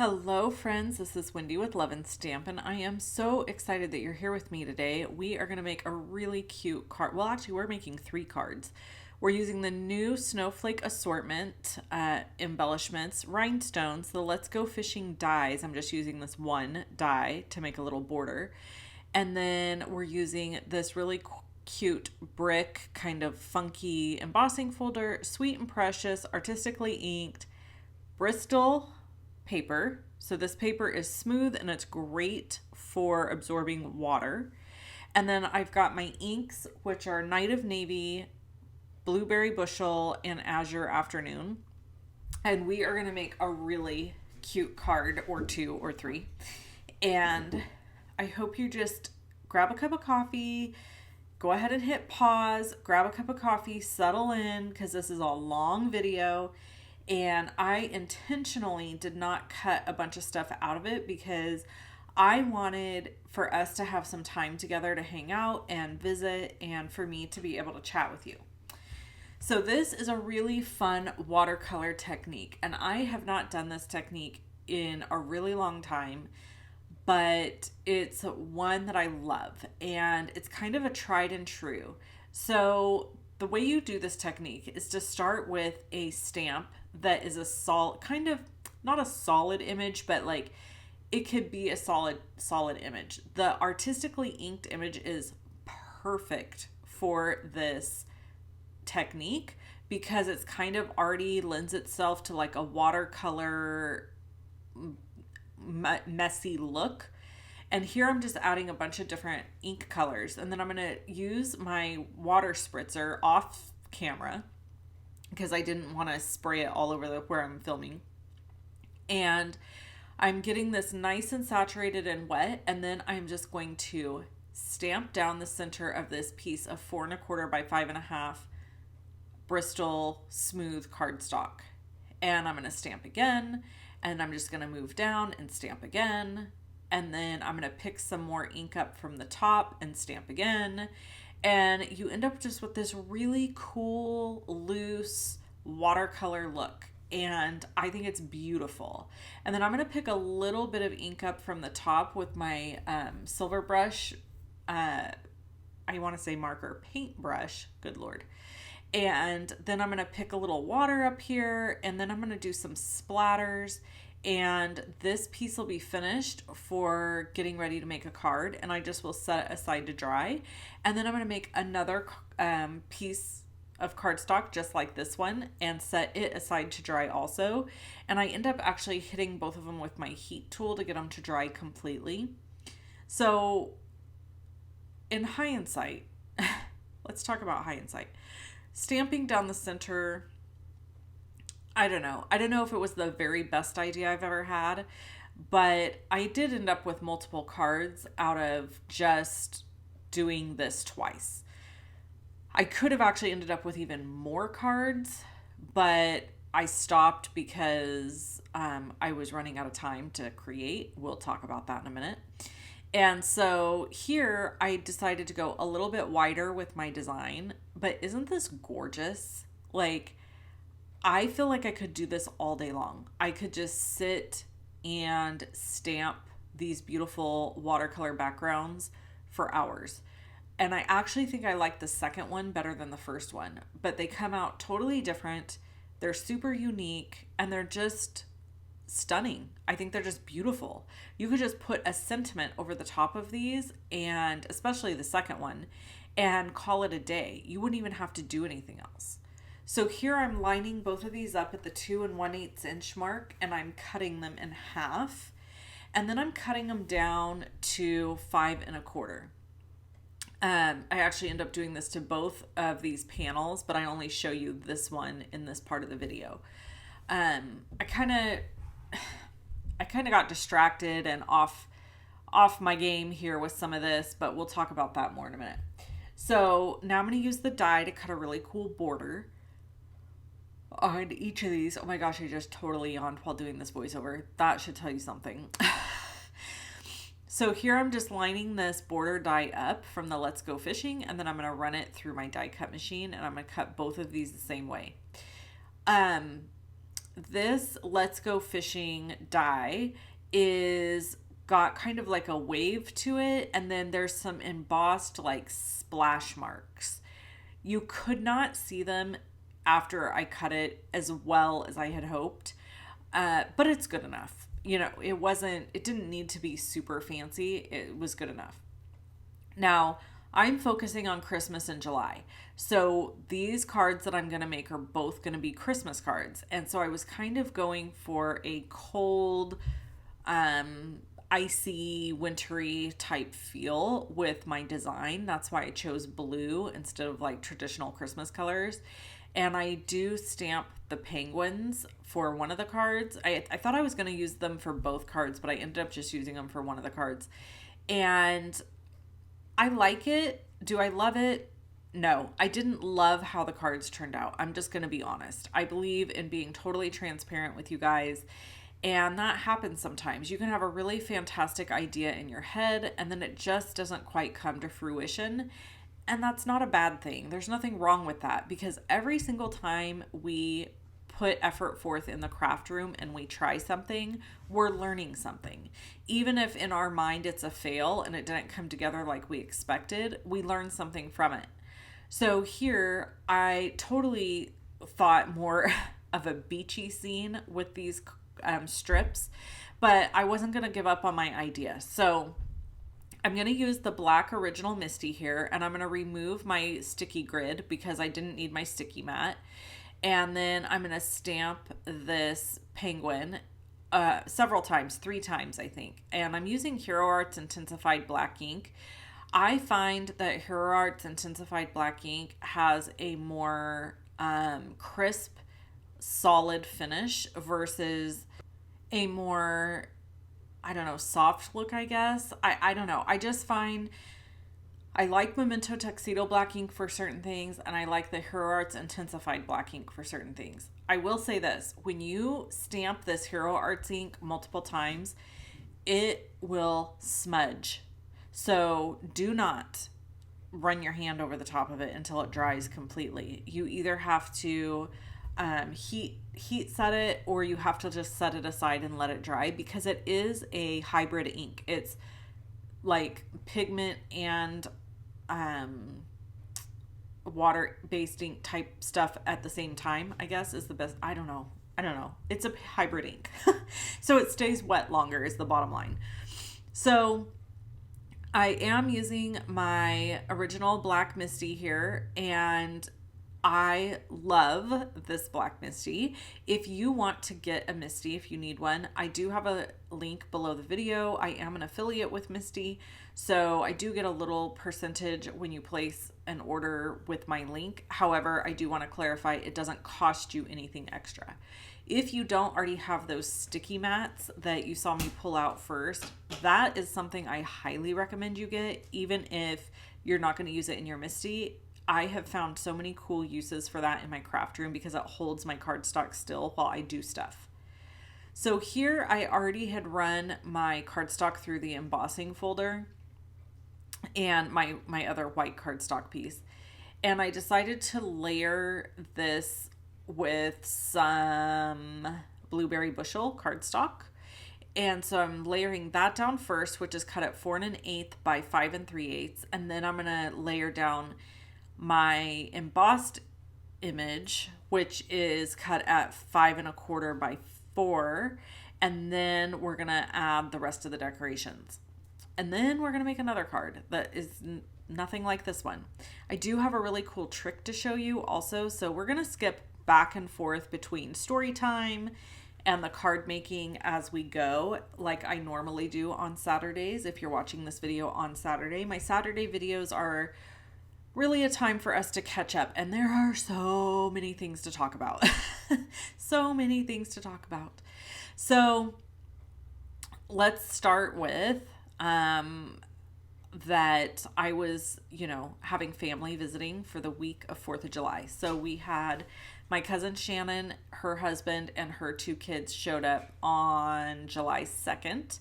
Hello, friends. This is Wendy with Love and Stampin'. I am so excited that you're here with me today. We are going to make a really cute card. Well, actually, we're making 3 cards. We're using the new Snowflake Assortment embellishments, rhinestones, the Let's Go Fishing dies. I'm just using this one die to make a little border. And then we're using this really cute brick, kind of funky embossing folder, sweet and precious, artistically inked, Bristol paper. So this paper is smooth and it's great for absorbing water. And then I've got my inks, which are Night of Navy, Blueberry Bushel, and Azure Afternoon. And we are going to make a really cute card or 2 or 3. And I hope you just grab a cup of coffee, go ahead and hit pause, grab a cup of coffee, settle in, because this is a long video. And I intentionally did not cut a bunch of stuff out of it because I wanted for us to have some time together to hang out and visit and for me to be able to chat with you. So this is a really fun watercolor technique, and I have not done this technique in a really long time, but it's one that I love and it's kind of a tried and true. So the way you do this technique is to start with a stamp that is a solid, kind of not a solid image, but like it could be a solid image. The artistically inked image is perfect for this technique because it's kind of already lends itself to like a watercolor messy look. And here I'm just adding a bunch of different ink colors, and then I'm going to use my water spritzer off camera because I didn't want to spray it all over where I'm filming. And I'm getting this nice and saturated and wet, and then I'm just going to stamp down the center of this piece of 4 1/4 by 5 1/2 Bristol smooth cardstock. And I'm going to stamp again, and I'm just going to move down and stamp again. And then I'm going to pick some more ink up from the top and stamp again. And you end up just with this really cool, loose watercolor look. And I think it's beautiful. And then I'm going to pick a little bit of ink up from the top with my silver brush. I want to say marker, paintbrush. Good Lord. And then I'm going to pick a little water up here. And then I'm going to do some splatters. And this piece will be finished for getting ready to make a card, and I just will set it aside to dry. And then I'm going to make another piece of cardstock just like this one and set it aside to dry also. And I end up actually hitting both of them with my heat tool to get them to dry completely. So in hindsight, let's talk about hindsight. Stamping down the center, I don't know if it was the very best idea I've ever had, but I did end up with multiple cards out of just doing this twice. I could have actually ended up with even more cards, but I stopped because I was running out of time to create. We'll talk about that in a minute. And so here I decided to go a little bit wider with my design, but isn't this gorgeous? Like, I feel like I could do this all day long. I could just sit and stamp these beautiful watercolor backgrounds for hours. And I actually think I like the second one better than the first one, but they come out totally different. They're super unique and they're just stunning. I think they're just beautiful. You could just put a sentiment over the top of these, and especially the second one, and call it a day. You wouldn't even have to do anything else. So here I'm lining both of these up at the 2 1/8 inch mark, and I'm cutting them in half. And then I'm cutting them down to 5 1/4. I actually end up doing this to both of these panels, but I only show you this one in this part of the video. I kind of got distracted and off my game here with some of this, but we'll talk about that more in a minute. So now I'm going to use the die to cut a really cool border on each of these. Oh my gosh, I just totally yawned while doing this voiceover. That should tell you something. So here I'm just lining this border die up from the Let's Go Fishing, and then I'm going to run it through my die cut machine, and I'm going to cut both of these the same way. this Let's Go Fishing die is got kind of like a wave to it, and then there's some embossed like splash marks. You could not see them after I cut it as well as I had hoped, but it's good enough. You know, it didn't need to be super fancy. It was good enough. Now, I'm focusing on Christmas in July. So these cards that I'm going to make are both going to be Christmas cards. And so I was kind of going for a cold, icy, wintry type feel with my design. That's why I chose blue instead of like traditional Christmas colors. And I do stamp the penguins for one of the cards. I thought I was going to use them for both cards, but I ended up just using them for one of the cards. And I like it. Do I love it? No, I didn't love how the cards turned out. I'm just going to be honest. I believe in being totally transparent with you guys. And that happens sometimes. You can have a really fantastic idea in your head, and then it just doesn't quite come to fruition. And that's not a bad thing. There's nothing wrong with that, because every single time we put effort forth in the craft room and we try something, we're learning something. Even if in our mind it's a fail and it didn't come together like we expected, we learn something from it. So here, I totally thought more of a beachy scene with these strips, but I wasn't going to give up on my idea. So I'm going to use the black original Misty here, and I'm going to remove my sticky grid because I didn't need my sticky mat. And then I'm going to stamp this penguin several times, 3 times, I think. And I'm using Hero Arts Intensified Black ink. I find that Hero Arts Intensified Black ink has a more crisp, solid finish versus a more, I don't know, soft look, I guess. I don't know. I just find I like Memento Tuxedo Black ink for certain things, and I like the Hero Arts Intensified Black ink for certain things. I will say this, when you stamp this Hero Arts ink multiple times, it will smudge. So do not run your hand over the top of it until it dries completely. You either have to heat set it, or you have to just set it aside and let it dry, because it is a hybrid ink. It's like pigment and water-based ink type stuff at the same time, I guess is the best. I don't know. It's a hybrid ink. So it stays wet longer is the bottom line. So I am using my original Black Misty here, and I love this Black Misty. If you want to get a Misty, if you need one, I do have a link below the video. I am an affiliate with Misty, so I do get a little percentage when you place an order with my link. However, I do want to clarify, it doesn't cost you anything extra. If you don't already have those sticky mats that you saw me pull out first, that is something I highly recommend you get, even if you're not going to use it in your Misty. I have found so many cool uses for that in my craft room because it holds my cardstock still while I do stuff. So here I already had run my cardstock through the embossing folder and my other white cardstock piece. And I decided to layer this with some Blueberry Bushel cardstock. And so I'm layering that down first, which is cut at 4 1/8 by 5 3/8. And then I'm going to layer down my embossed image, which is cut at 5 1/4 by 4. And then we're going to add the rest of the decorations. And then we're going to make another card that is nothing like this one. I do have a really cool trick to show you also. So we're going to skip back and forth between story time and the card making as we go, like I normally do on Saturdays. If you're watching this video on Saturday, my Saturday videos are really a time for us to catch up, and there are so many things to talk about. So many things to talk about. So let's start with that I was, having family visiting for the week of 4th of July. So we had my cousin Shannon, her husband, and her 2 kids showed up on July 2nd,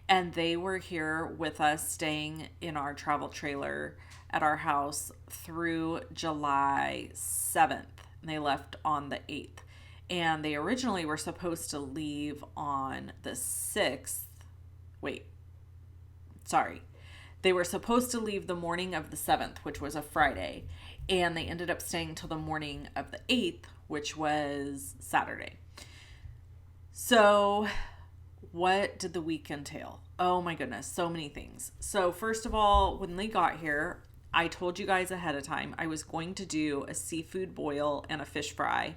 and they were here with us staying in our travel trailer at our house through July 7th. And they left on the 8th. and they originally were supposed to leave on the 6th. Wait, sorry. They were supposed to leave the morning of the 7th, which was a Friday, and they ended up staying till the morning of the 8th, which was Saturday. So what did the week entail? Oh my goodness, so many things. So first of all, when they got here, I told you guys ahead of time I was going to do a seafood boil and a fish fry.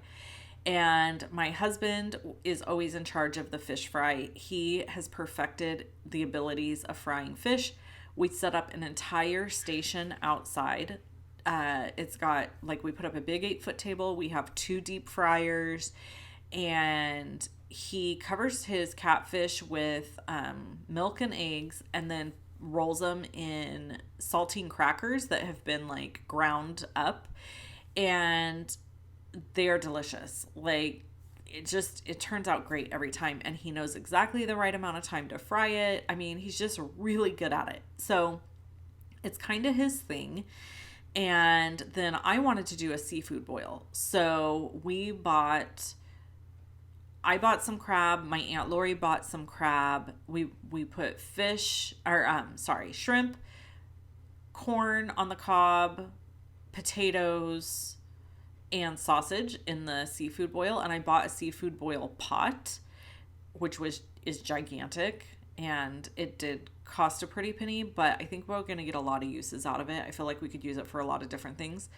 And my husband is always in charge of the fish fry. He has perfected the abilities of frying fish. We set up an entire station outside. It's got, like, we put up a big 8-foot table. We have 2 deep fryers, and he covers his catfish with milk and eggs, and then rolls them in saltine crackers that have been like ground up, and they are delicious. Like, it turns out great every time, and he knows exactly the right amount of time to fry it. I mean, he's just really good at it. So it's kind of his thing. And then I wanted to do a seafood boil. So I bought some crab. My Aunt Lori bought some crab. We put shrimp, corn on the cob, potatoes, and sausage in the seafood boil. And I bought a seafood boil pot, which is gigantic, and it did cost a pretty penny, but I think we're going to get a lot of uses out of it. I feel like we could use it for a lot of different things.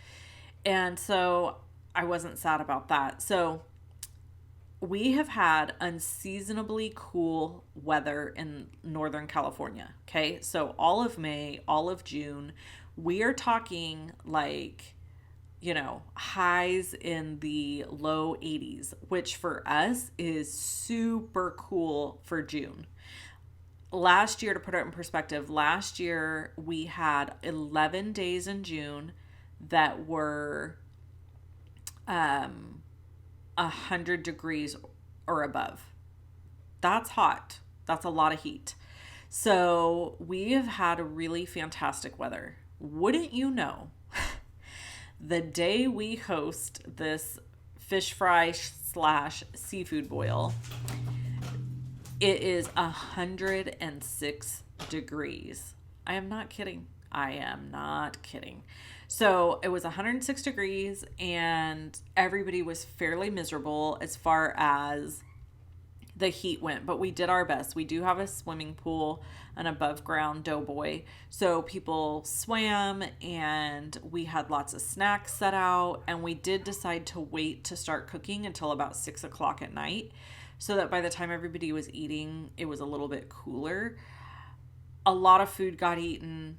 And so I wasn't sad about that. So we have had unseasonably cool weather in Northern California. Okay. So all of May, all of June, we are talking like, highs in the low 80s, which for us is super cool for June. Last year, to put it in perspective, last year we had 11 days in June that were 100 degrees or above. That's hot. That's a lot of heat. So we have had a really fantastic weather. Wouldn't you know, the day we host this fish fry / seafood boil, it is 106 degrees. I am not kidding. So it was 106 degrees, and everybody was fairly miserable as far as the heat went, but we did our best. We do have a swimming pool, an above ground doughboy. So people swam, and we had lots of snacks set out, and we did decide to wait to start cooking until about 6 o'clock at night, so that by the time everybody was eating, it was a little bit cooler. A lot of food got eaten.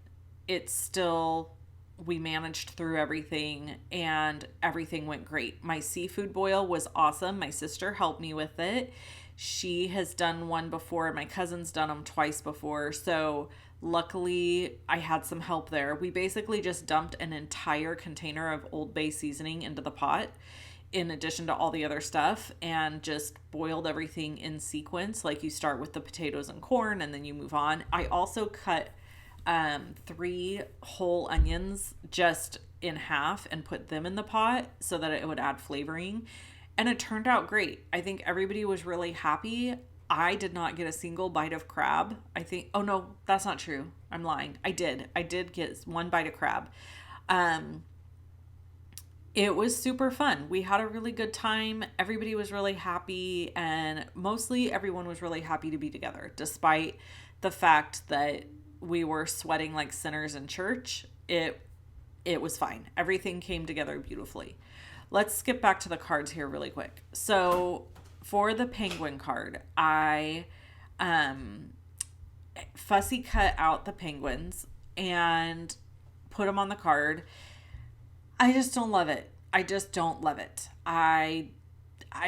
We managed through everything, and everything went great. My seafood boil was awesome. My sister helped me with it. She has done one before. My cousin's done them twice before. So luckily I had some help there. We basically just dumped an entire container of Old Bay seasoning into the pot, in addition to all the other stuff, and just boiled everything in sequence. Like, you start with the potatoes and corn, and then you move on. I also cut 3 whole onions just in half and put them in the pot so that it would add flavoring. And it turned out great. I think everybody was really happy. I did not get a single bite of crab. Oh no, that's not true. I'm lying. I did get 1 bite of crab. It was super fun. We had a really good time. Everybody was really happy, and mostly everyone was really happy to be together, despite the fact that we were sweating like sinners in church. It was fine. Everything came together beautifully. Let's skip back to the cards here really quick. So for the penguin card, I fussy cut out the penguins and put them on the card. I just don't love it. I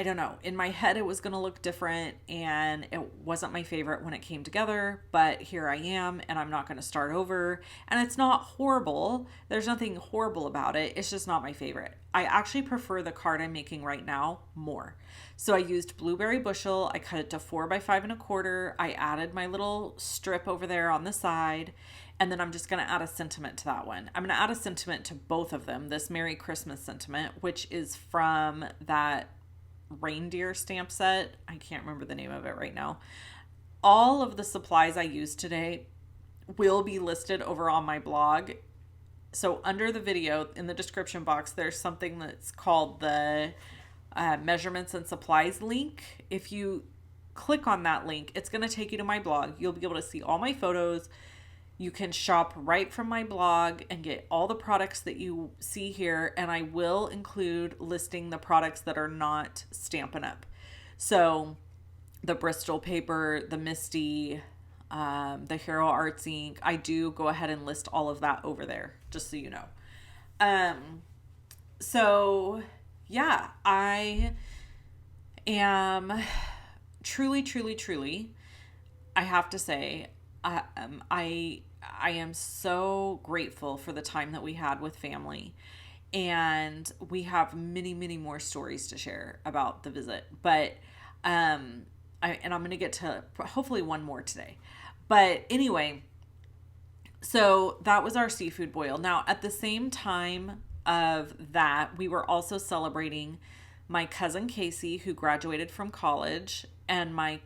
don't know. In my head, it was going to look different, and it wasn't my favorite when it came together, but here I am, and I'm not going to start over. And it's not horrible. There's nothing horrible about it. It's just not my favorite. I actually prefer the card I'm making right now more. So I used blueberry bushel. I cut it to 4 by 5 1/4. I added my little strip over there on the side, and then I'm just going to add a sentiment to that one. I'm going to add a sentiment to both of them. This Merry Christmas sentiment, which is from that reindeer stamp set. I can't remember the name of it right now. All of the supplies I used today will be listed over on my blog. So under the video in the description box, there's something that's called the measurements and supplies link. If you click on that link, it's going to take you to my blog. You'll be able to see all my photos. You can shop right from my blog and get all the products that you see here. And I will include listing the products that are not Stampin' Up. So the Bristol paper, the Misty, the Hero Arts ink, I do go ahead and list all of that over there, just so you know. So yeah, I am truly, I have to say, I am so grateful for the time that we had with family, and we have many more stories to share about the visit. But I'm going to get to hopefully one more today. But anyway, so that was our seafood boil. Now, at the same time of that, we were also celebrating my cousin Casey, who graduated from college, and my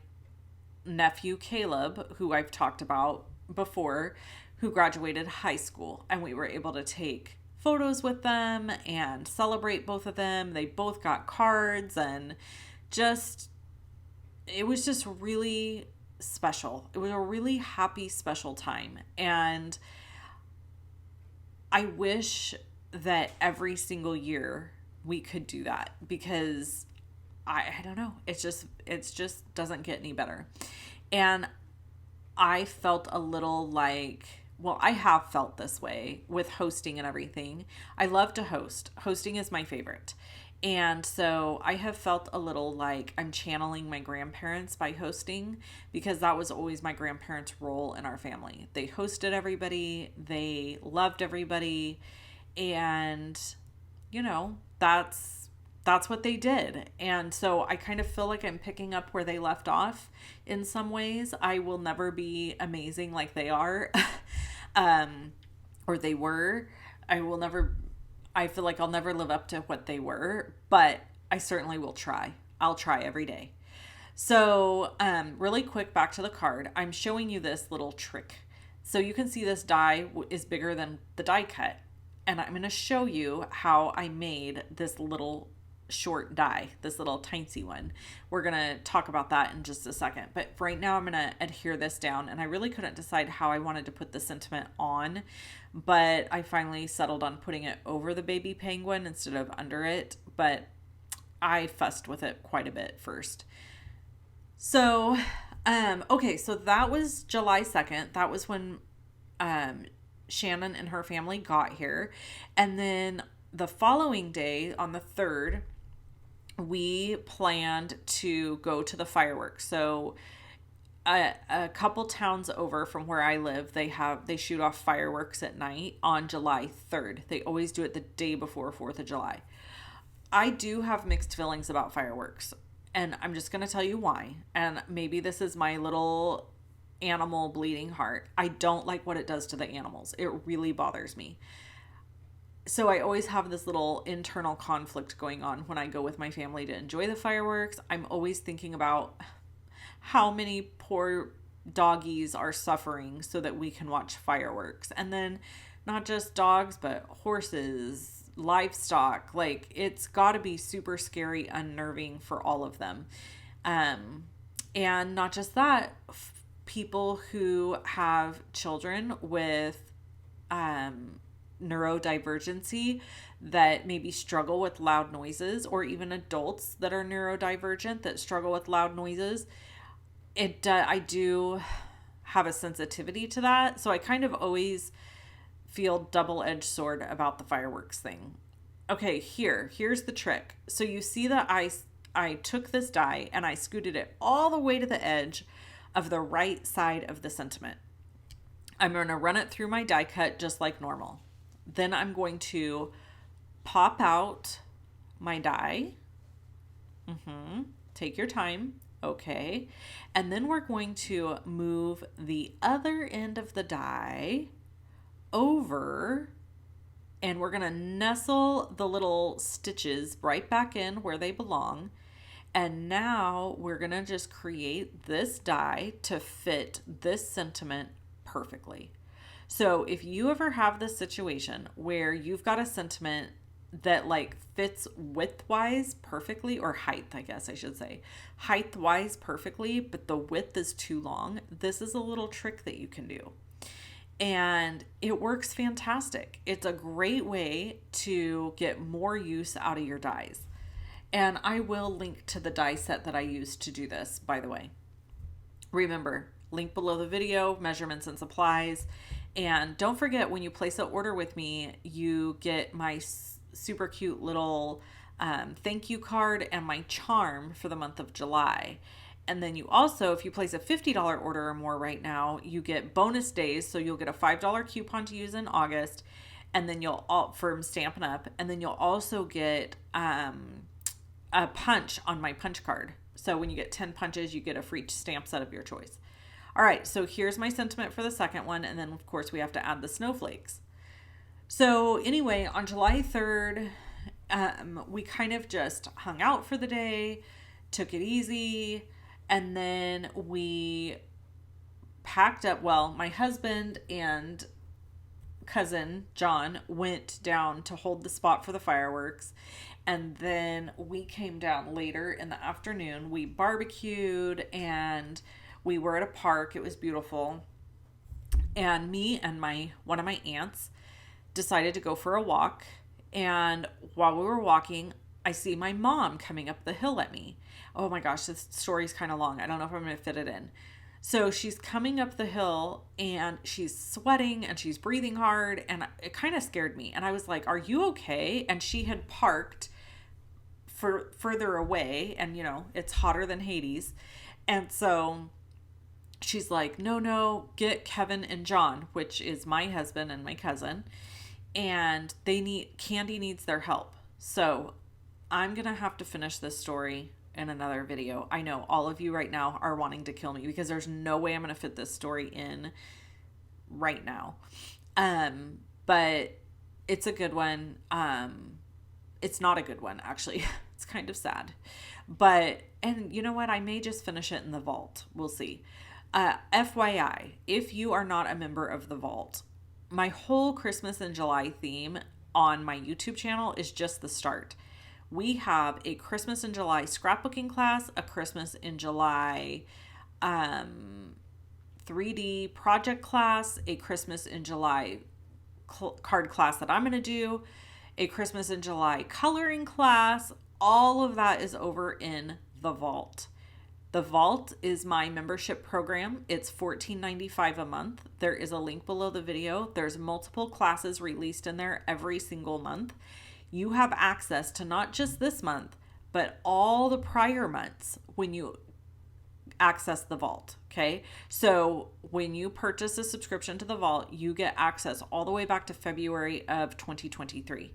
nephew Caleb, who I've talked about before, who graduated high school. And we were able to take photos with them and celebrate both of them. They both got cards, and it was just really special. It was a really happy, special time. And I wish that every single year we could do that, because I don't know, it just doesn't get any better. And I felt a little like, well, I have felt this way with hosting and everything. I love to host. Hosting is my favorite. And so I have felt a little like I'm channeling my grandparents by hosting, because that was always my grandparents' role in our family. They hosted everybody, they loved everybody, and you know, that's what they did. And so I kind of feel like I'm picking up where they left off in some ways. I will never be amazing like they are, or they were. I feel like I'll never live up to what they were, but I certainly will try. I'll try every day. So, really quick, back to the card. I'm showing you this little trick. So you can see this die is bigger than the die cut. And I'm going to show you how I made this little short die, this little tiny one. We're going to talk about that in just a second. But right now I'm going to adhere this down, and I really couldn't decide how I wanted to put the sentiment on, but I finally settled on putting it over the baby penguin instead of under it. But I fussed with it quite a bit first. So, okay, so that was July 2nd. That was when Shannon and her family got here. And then the following day, on the 3rd, we planned to go to the fireworks. So a couple towns over from where I live, they shoot off fireworks at night on July 3rd. They always do it the day before 4th of July. I do have mixed feelings about fireworks, and I'm just going to tell you why. And maybe this is my little animal bleeding heart. I don't like what it does to the animals. It really bothers me. So I always have this little internal conflict going on when I go with my family to enjoy the fireworks. I'm always thinking about how many poor doggies are suffering so that we can watch fireworks. And then not just dogs, but horses, livestock. Like, it's got to be super scary, unnerving for all of them. And not just that, people who have children with neurodivergency that maybe struggle with loud noises, or even adults that are neurodivergent that struggle with loud noises. I do have a sensitivity to that. So I kind of always feel double-edged sword about the fireworks thing. Okay, here's the trick. So you see that I took this die and I scooted it all the way to the edge of the right side of the sentiment. I'm going to run it through my die cut just like normal. Then I'm going to pop out my die. Take your time. Okay. And then we're going to move the other end of the die over, and we're going to nestle the little stitches right back in where they belong. And now we're going to just create this die to fit this sentiment perfectly. So if you ever have this situation where you've got a sentiment that like fits width-wise perfectly, or height, I guess I should say, height-wise perfectly, but the width is too long, this is a little trick that you can do. And it works fantastic. It's a great way to get more use out of your dies. And I will link to the die set that I used to do this, by the way. Remember, link below the video, measurements and supplies. And don't forget, when you place an order with me, you get my super cute little thank you card and my charm for the month of July. And then you also, if you place a $50 order or more right now, you get bonus days. So you'll get a $5 coupon to use in August, and then you'll all from Stampin' Up, and then you'll also get a punch on my punch card. So when you get 10 punches, you get a free stamp set of your choice. All right, so here's my sentiment for the second one. And then of course we have to add the snowflakes. So anyway, on July 3rd, we kind of just hung out for the day, took it easy. And then we packed up. Well, my husband and cousin John went down to hold the spot for the fireworks. And then we came down later in the afternoon. We barbecued and we were at a park. It was beautiful. And me and one of my aunts decided to go for a walk. And while we were walking, I see my mom coming up the hill at me. Oh my gosh, this story's kind of long. I don't know if I'm going to fit it in. So she's coming up the hill and she's sweating and she's breathing hard, and it kind of scared me. And I was like, "Are you okay?" And she had parked further away, and you know, it's hotter than Hades. And so she's like, no, get Kevin and John, which is my husband and my cousin, and Candy needs their help. So I'm going to have to finish this story in another video. I know all of you right now are wanting to kill me because there's no way I'm going to fit this story in right now. But it's a good one. It's not a good one, actually. It's kind of sad. And you know what? I may just finish it in the vault. We'll see. FYI, if you are not a member of the vault, my whole Christmas in July theme on my YouTube channel is just the start. We have a Christmas in July scrapbooking class, a Christmas in July 3D project class, a Christmas in July card class that I'm going to do, a Christmas in July coloring class. All of that is over in the vault. The vault is my membership program. It's $14.95 a month. There is a link below the video. There's multiple classes released in there every single month. You have access to not just this month, but all the prior months when you access the vault. Okay. So when you purchase a subscription to the vault, you get access all the way back to February of 2023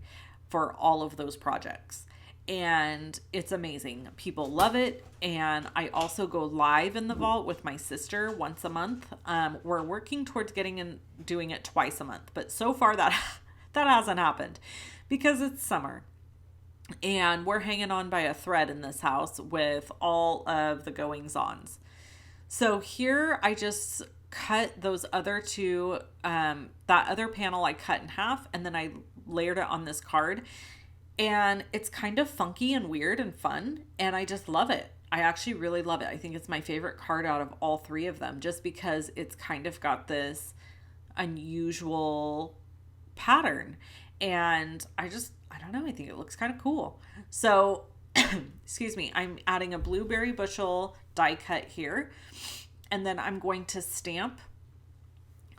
for all of those projects. And it's amazing. People love it. And I also go live in the vault with my sister once a month. We're working towards doing it twice a month, but so far that hasn't happened because it's summer and we're hanging on by a thread in this house with all of the goings-ons. So here I just cut those other two, that other panel I cut in half, and then I layered it on this card. And it's kind of funky and weird and fun, and I just love it. I actually really love it. I think it's my favorite card out of all three of them, just because it's kind of got this unusual pattern. And I don't know, I think it looks kind of cool. So, excuse me, I'm adding a blueberry bushel die cut here. And then I'm going to stamp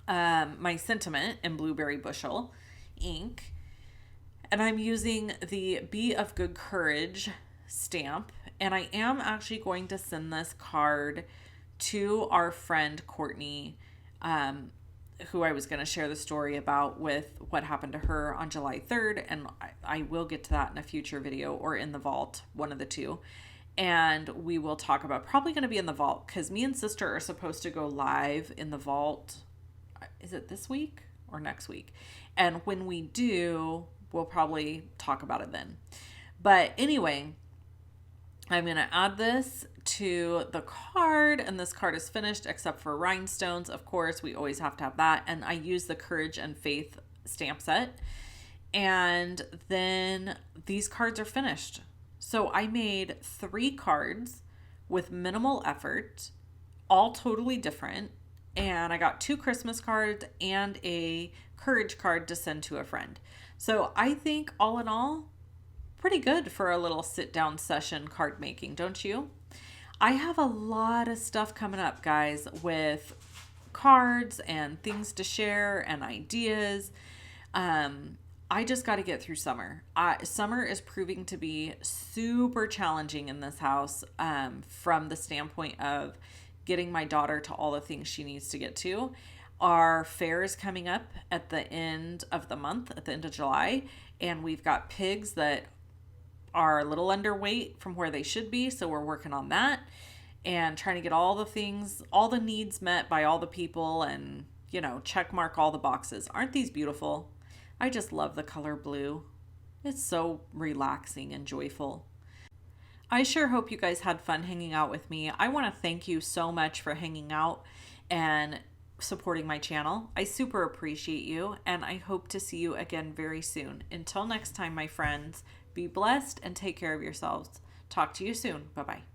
my sentiment in blueberry bushel ink. And I'm using the Be of Good Courage stamp. And I am actually going to send this card to our friend Courtney, who I was going to share the story about with what happened to her on July 3rd. And I will get to that in a future video or in the vault, one of the two. And we will talk about, probably going to be in the vault, because me and sister are supposed to go live in the vault. Is it this week or next week? And when we do, we'll probably talk about it then. But anyway, I'm going to add this to the card, and this card is finished except for rhinestones. Of course, we always have to have that. And I use the Courage and Faith stamp set. And then these cards are finished. So I made 3 cards with minimal effort, all totally different. And I got 2 Christmas cards and a Courage card to send to a friend. So I think all in all, pretty good for a little sit down session card making, don't you? I have a lot of stuff coming up, guys, with cards and things to share and ideas. I just got to get through summer. Summer is proving to be super challenging in this house, from the standpoint of getting my daughter to all the things she needs to get to. Our fair is coming up at the end of the month, at the end of July, and we've got pigs that are a little underweight from where they should be, so we're working on that and trying to get all the things, all the needs met by all the people, and, you know, check mark all the boxes. Aren't these beautiful? I just love the color blue. It's so relaxing and joyful. I sure hope you guys had fun hanging out with me. I want to thank you so much for hanging out and supporting my channel. I super appreciate you, and I hope to see you again very soon. Until next time, my friends, be blessed and take care of yourselves. Talk to you soon. Bye-bye.